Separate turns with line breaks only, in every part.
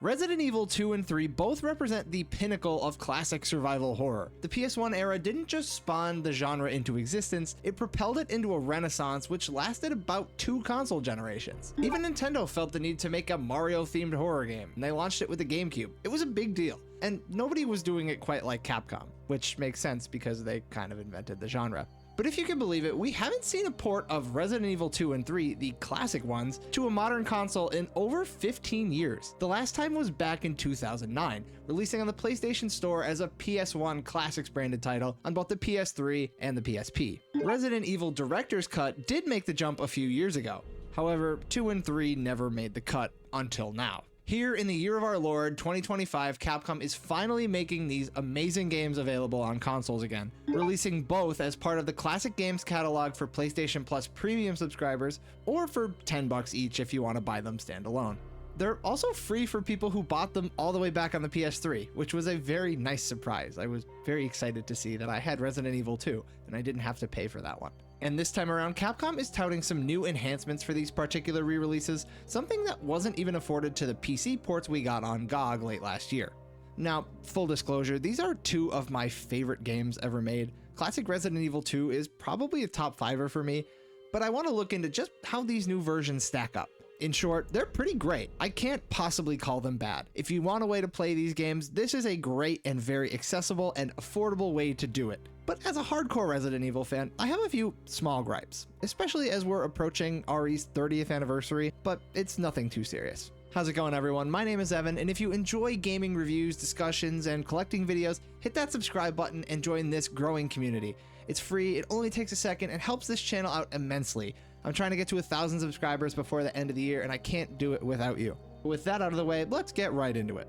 Resident Evil 2 and 3 both represent the pinnacle of classic survival horror. The PS1 era didn't just spawn the genre into existence, it propelled it into a renaissance which lasted about 2 console generations. Even Nintendo felt the need to make a Mario-themed horror game, and they launched it with the GameCube. It was a big deal, and nobody was doing it quite like Capcom, which makes sense because they kind of invented the genre. But if you can believe it, we haven't seen a port of Resident Evil 2 and 3, the classic ones, to a modern console in over 15 years. The last time was back in 2009, releasing on the PlayStation Store as a PS1 Classics branded title on both the PS3 and the PSP. Resident Evil Director's Cut did make the jump a few years ago. However, 2 and 3 never made the cut until now. Here in the year of our Lord, 2025, Capcom is finally making these amazing games available on consoles again, releasing both as part of the Classic Games catalog for PlayStation Plus premium subscribers, or for $10 each if you want to buy them standalone. They're also free for people who bought them all the way back on the PS3, which was a very nice surprise. I was very excited to see that I had Resident Evil 2, and I didn't have to pay for that one. And this time around, Capcom is touting some new enhancements for these particular re-releases, something that wasn't even afforded to the PC ports we got on GOG late last year. Now, full disclosure, these are 2 of my favorite games ever made. Classic Resident Evil 2 is probably a top 5er for me, but I want to look into just how these new versions stack up. In short, they're pretty great. I can't possibly call them bad. If you want a way to play these games, this is a great and very accessible and affordable way to do it. But as a hardcore Resident Evil fan, I have a few small gripes, especially as we're approaching RE's 30th anniversary, but it's nothing too serious. How's it going, everyone? My name is Evan, and if you enjoy gaming reviews, discussions, and collecting videos, hit that subscribe button and join this growing community. It's free, it only takes a second, and helps this channel out immensely. I'm trying to get to 1,000 subscribers before the end of the year, and I can't do it without you. With that out of the way, let's get right into it.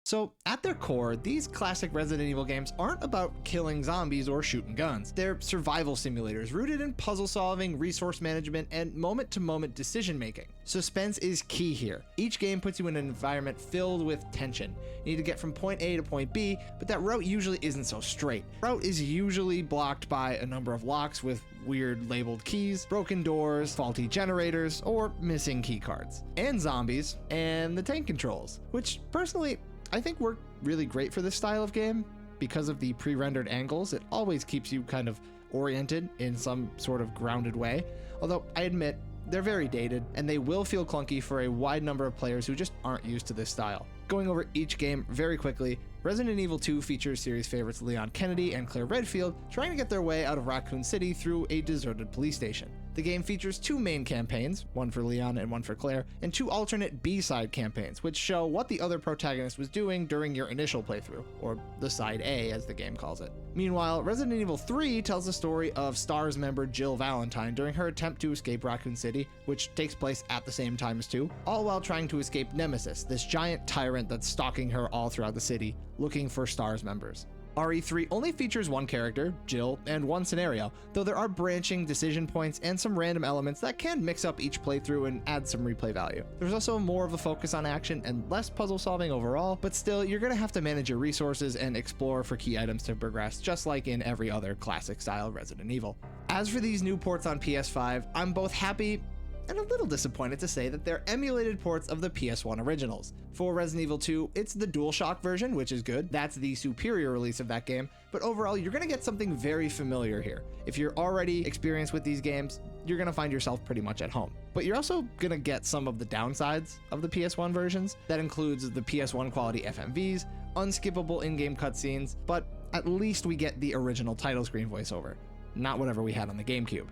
So, at their core, these classic Resident Evil games aren't about killing zombies or shooting guns. They're survival simulators rooted in puzzle solving, resource management, and moment-to-moment decision making. Suspense is key here. Each game puts you in an environment filled with tension. You need to get from point A to point B, but that route usually isn't so straight. Route is usually blocked by a number of locks with weird labeled keys, broken doors, faulty generators, or missing key cards. And zombies, and the tank controls, which personally, I think work really great for this style of game. Because of the pre-rendered angles, it always keeps you kind of oriented in some sort of grounded way. Although I admit, they're very dated, and they will feel clunky for a wide number of players who just aren't used to this style. Going over each game very quickly, Resident Evil 2 features series favorites Leon Kennedy and Claire Redfield trying to get their way out of Raccoon City through a deserted police station. The game features 2 main campaigns, one for Leon and one for Claire, and 2 alternate B-side campaigns, which show what the other protagonist was doing during your initial playthrough, or the Side A as the game calls it. Meanwhile, Resident Evil 3 tells the story of STARS member Jill Valentine during her attempt to escape Raccoon City, which takes place at the same time as 2, all while trying to escape Nemesis, this giant tyrant that's stalking her all throughout the city, looking for STARS members. RE3 only features 1 character, Jill, and 1 scenario, though there are branching decision points and some random elements that can mix up each playthrough and add some replay value. There's also more of a focus on action and less puzzle solving overall, but still, you're going to have to manage your resources and explore for key items to progress, just like in every other classic style Resident Evil. As for these new ports on PS5, I'm both happy and a little disappointed to say that they're emulated ports of the PS1 originals. For Resident Evil 2, it's the DualShock version, which is good. That's the superior release of that game, but overall, you're gonna get something very familiar here. If you're already experienced with these games, you're gonna find yourself pretty much at home. But you're also gonna get some of the downsides of the PS1 versions. That includes the PS1 quality FMVs, unskippable in-game cutscenes, but at least we get the original title screen voiceover, not whatever we had on the GameCube.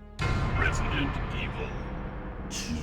Resident Evil 2.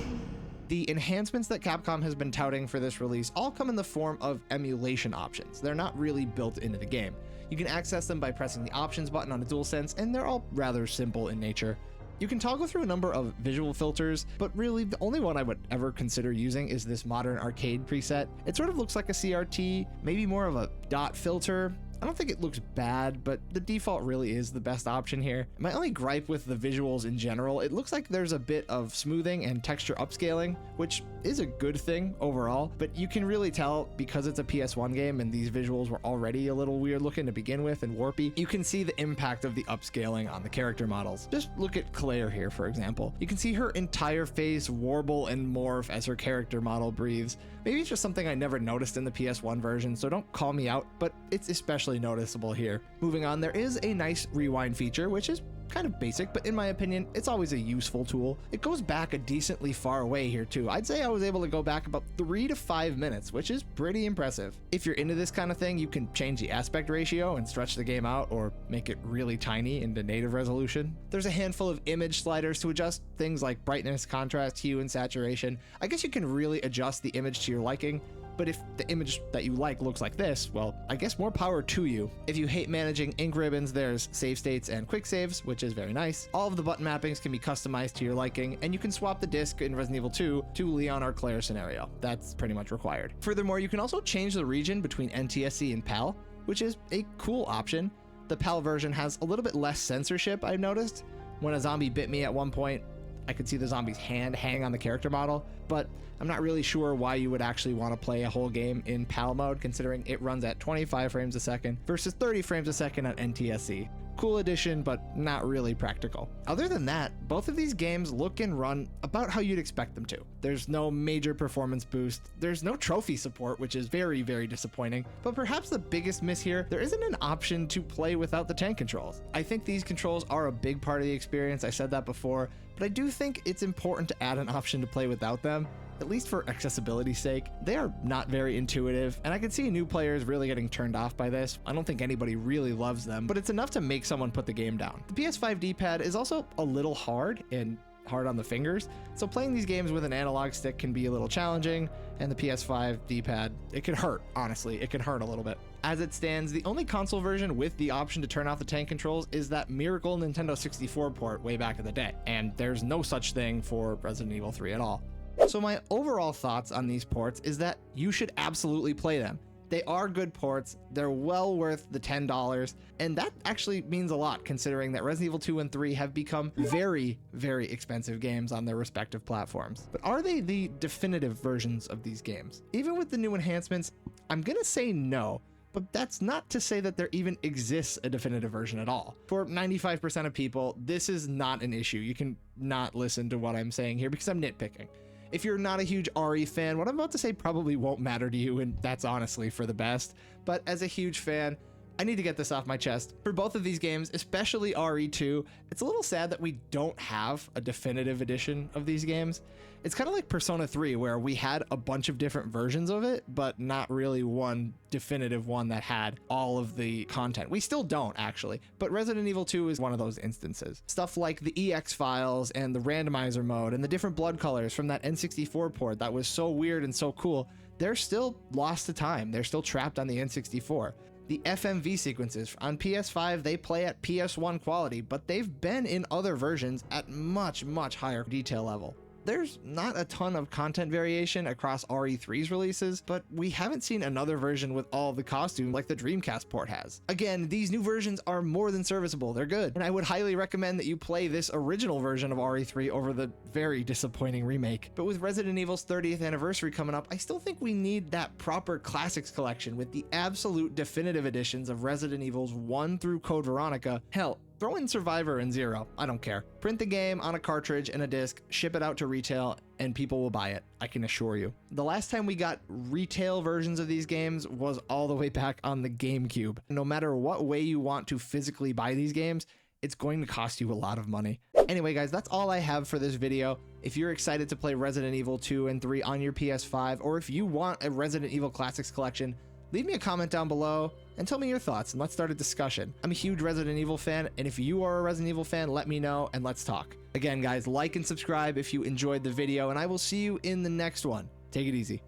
The enhancements that Capcom has been touting for this release all come in the form of emulation options. They're not really built into the game. You can access them by pressing the options button on a DualSense, and they're all rather simple in nature. You can toggle through a number of visual filters, but really the only one I would ever consider using is this modern arcade preset. It sort of looks like a CRT, maybe more of a dot filter. I don't think it looks bad, but the default really is the best option here. My only gripe with the visuals in general, it looks like there's a bit of smoothing and texture upscaling, which is a good thing overall, but you can really tell because it's a PS1 game and these visuals were already a little weird looking to begin with and warpy. You can see the impact of the upscaling on the character models. Just look at Claire here, for example. You can see her entire face warble and morph as her character model breathes. Maybe it's just something I never noticed in the PS1 version, so don't call me out, but it's especially noticeable here. Moving on, there is a nice rewind feature, which is kind of basic, but in my opinion, it's always a useful tool. It goes back a decently far way here too. I'd say I was able to go back about 3 to 5 minutes, which is pretty impressive. If you're into this kind of thing, you can change the aspect ratio and stretch the game out or make it really tiny into native resolution. There's a handful of image sliders to adjust things like brightness, contrast, hue, and saturation. I guess you can really adjust the image to your liking. But if the image that you like looks like this, well, I guess more power to you. If you hate managing ink ribbons, there's save states and quick saves, which is very nice. All of the button mappings can be customized to your liking, and you can swap the disc in Resident Evil 2 to Leon or Claire scenario. That's pretty much required. Furthermore, you can also change the region between NTSC and PAL, which is a cool option. The PAL version has a little bit less censorship, I've noticed. When a zombie bit me at one point, I could see the zombie's hand hang on the character model, but I'm not really sure why you would actually want to play a whole game in PAL mode, considering it runs at 25 frames a second versus 30 frames a second on NTSC. Cool addition, but not really practical. Other than that, both of these games look and run about how you'd expect them to. There's no major performance boost, there's no trophy support, which is very, very disappointing, but perhaps the biggest miss here, there isn't an option to play without the tank controls. I think these controls are a big part of the experience, I said that before, but I do think it's important to add an option to play without them, at least for accessibility's sake. They are not very intuitive, and I can see new players really getting turned off by this. I don't think anybody really loves them, but it's enough to make someone put the game down. The PS5 D-pad is also a little hard and hard on the fingers, so playing these games with an analog stick can be a little challenging, and the PS5 D-pad, it can hurt, honestly, it can hurt a little bit. As it stands, the only console version with the option to turn off the tank controls is that miracle Nintendo 64 port way back in the day, and there's no such thing for Resident Evil 3 at all. So my overall thoughts on these ports is that you should absolutely play them. They are good ports, they're well worth the $10, and that actually means a lot considering that Resident Evil 2 and 3 have become very, very expensive games on their respective platforms. But are they the definitive versions of these games? Even with the new enhancements, I'm gonna say no. But that's not to say that there even exists a definitive version at all. For 95% of people, this is not an issue. You can not listen to what I'm saying here because I'm nitpicking. If you're not a huge RE fan, what I'm about to say probably won't matter to you, and that's honestly for the best. But as a huge fan, I need to get this off my chest. For both of these games, especially RE2, it's a little sad that we don't have a definitive edition of these games. It's kind of like Persona 3, where we had a bunch of different versions of it, but not really one definitive one that had all of the content. We still don't, actually, but Resident Evil 2 is one of those instances. Stuff like the EX files and the randomizer mode and the different blood colors from that N64 port that was so weird and so cool, they're still lost to time. They're still trapped on the N64. The FMV sequences on PS5, they play at PS1 quality, but they've been in other versions at much, much higher detail level. There's not a ton of content variation across RE3's releases, but we haven't seen another version with all the costumes like the Dreamcast port has. Again, these new versions are more than serviceable, they're good, and I would highly recommend that you play this original version of RE3 over the very disappointing remake. But with Resident Evil's 30th anniversary coming up, I still think we need that proper classics collection with the absolute definitive editions of Resident Evils 1 through Code Veronica. Hell, throw in Survivor and Zero, I don't care. Print the game on a cartridge and a disc, ship it out to retail, and people will buy it, I can assure you. The last time we got retail versions of these games was all the way back on the GameCube. No matter what way you want to physically buy these games, it's going to cost you a lot of money. Anyway guys, that's all I have for this video. If you're excited to play Resident Evil 2 and 3 on your PS5, or if you want a Resident Evil Classics collection, leave me a comment down below and tell me your thoughts and let's start a discussion. I'm a huge Resident Evil fan, and if you are a Resident Evil fan, let me know and let's talk. Again guys, like and subscribe if you enjoyed the video, and I will see you in the next one. Take it easy.